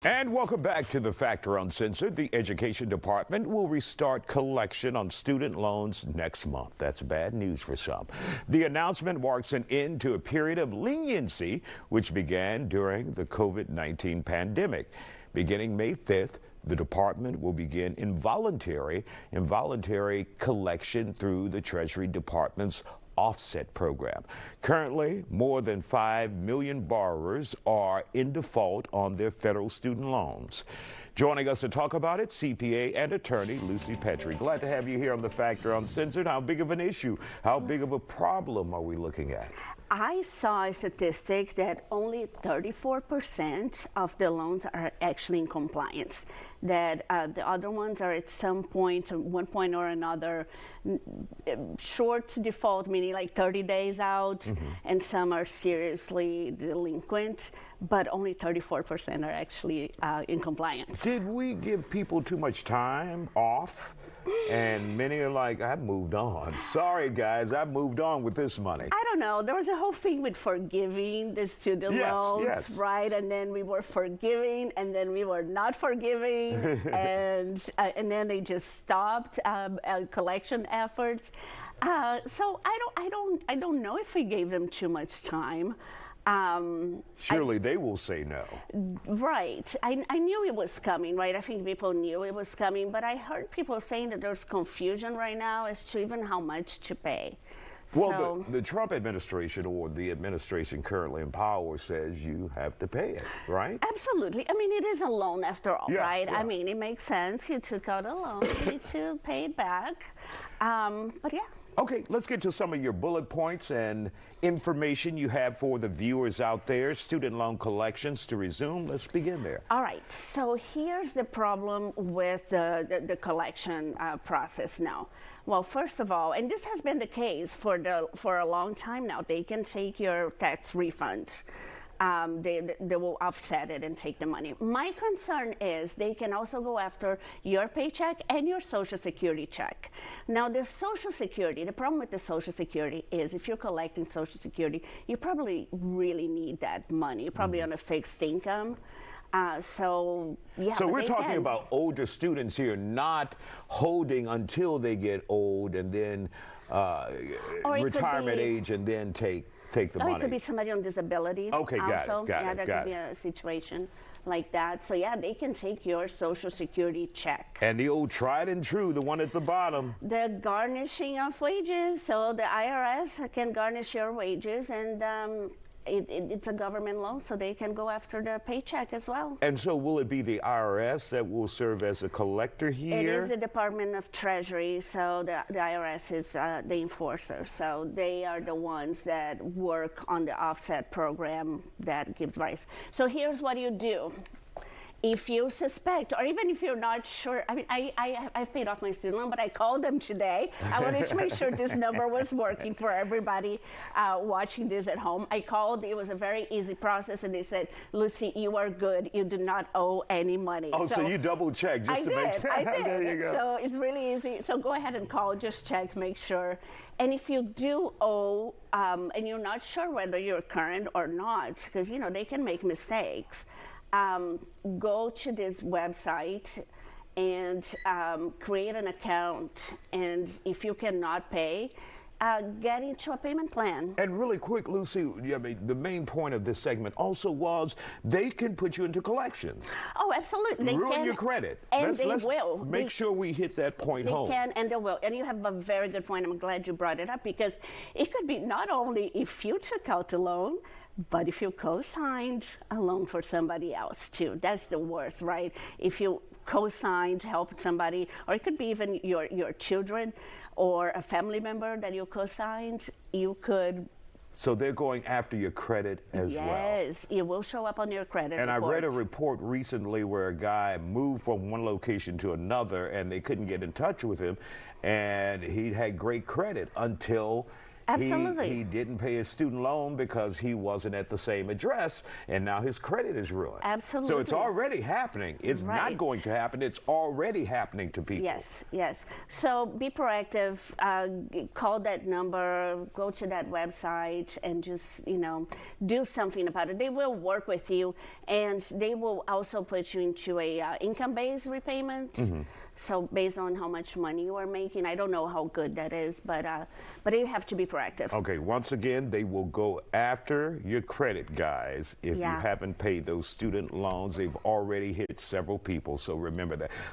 And welcome back to the Factor Uncensored. The Education Department will restart collection on student loans next month. That's bad news for some. The announcement marks an end to a period of leniency which began during the COVID-19 pandemic. Beginning May 5th, the department will begin involuntary collection through the Treasury Department's offset program. Currently, more than 5 million borrowers are in default on their federal student loans. Joining us to talk about it, CPA and attorney Lucy Petrie. Glad to have you here on the Factor Uncensored. How big of an issue, how big of a problem are we looking at? I saw a statistic that only 34% of the loans are actually in compliance. That the other ones are at some point, one point or another, short default, meaning like 30 days out, and some are seriously delinquent, but only 34% are actually in compliance. Did we give people too much time off? And many are like, I've moved on. Sorry, guys, I've moved on with this money. I don't know. There was a whole thing with forgiving the student loans, right? And then we were forgiving, and then we were not forgiving, and then they just stopped collection efforts. So I don't know if we gave them too much time. Surely they will say no. Right. I knew it was coming, right? I think people knew it was coming, but I heard people saying that there's confusion right now as to even how much to pay. Well, the Trump administration, or the administration currently in power, says you have to pay it, right? Absolutely. I mean, it is a loan after all, right? Yeah. I mean, it makes sense. You took out a loan, you need to pay it back. But yeah. Okay, let's get to some of your bullet points and information you have for the viewers out there. Student loan collections to resume. Let's begin there. All right, so here's the problem with the collection process now. Well, first of all, and this has been the case for a long time now, they can take your tax refund. They will offset it and take the money. My concern is they can also go after your paycheck and your Social Security check. Now, the Social Security, the problem with the Social Security is if you're collecting Social Security, you probably really need that money. You're probably on a fixed income. So we're talking about older students here, not holding until they get old and then retirement age and then take the money. Or it could be somebody on disability. Okay, got it. That could be a situation like that. So yeah, they can take your Social Security check. And the old tried and true, the one at the bottom. The garnishing of wages. So the IRS can garnish your wages, and it's a government loan, so they can go after the paycheck as well. And so will it be the IRS that will serve as a collector here? It is the Department of Treasury, so the IRS is the enforcer. So they are the ones that work on the offset program that gives rise. So here's what you do. If you suspect, or even if you're not sure, I mean, I've paid off my student loan, but I called them today. I wanted to make sure this number was working for everybody watching this at home. I called, it was a very easy process, and they said, Lucy, you are good. You do not owe any money. Oh, so you double checked just to make sure. I did. There you go. So it's really easy. So go ahead and call, just check, make sure. And if you do owe, and you're not sure whether you're current or not, because, you know, they can make mistakes, go to this website and create an account, and if you cannot pay, get into a payment plan. And really quick, Lucy, I mean, the main point of this segment also was they can put you into collections. Oh, absolutely. They ruin can, your credit. And let's will. Make sure we hit that point home. They can, and they will. And you have a very good point. I'm glad you brought it up, because it could be not only if you took out the loan, but if you co-signed a loan for somebody else too. That's the worst, right? If you co-signed, helped somebody, or it could be even your children or a family member that you co-signed, you could. So they're going after your credit as well. Yes, it will show up on your credit and report. I read a report recently where a guy moved from one location to another and they couldn't get in touch with him, and he had great credit until Absolutely. He didn't pay his student loan because he wasn't at the same address, and now his credit is ruined. Absolutely. So it's already happening. It's not Right. going to happen. It's already happening to people. Yes, yes. So be proactive. Call that number. Go to that website and just do something about it. They will work with you, and they will also put you into a income-based repayment. Mm-hmm. So based on how much money you are making, I don't know how good that is, but you have to be proactive. Okay, once again, they will go after your credit, guys. If you Yeah. haven't paid those student loans, they've already hit several people, so remember that.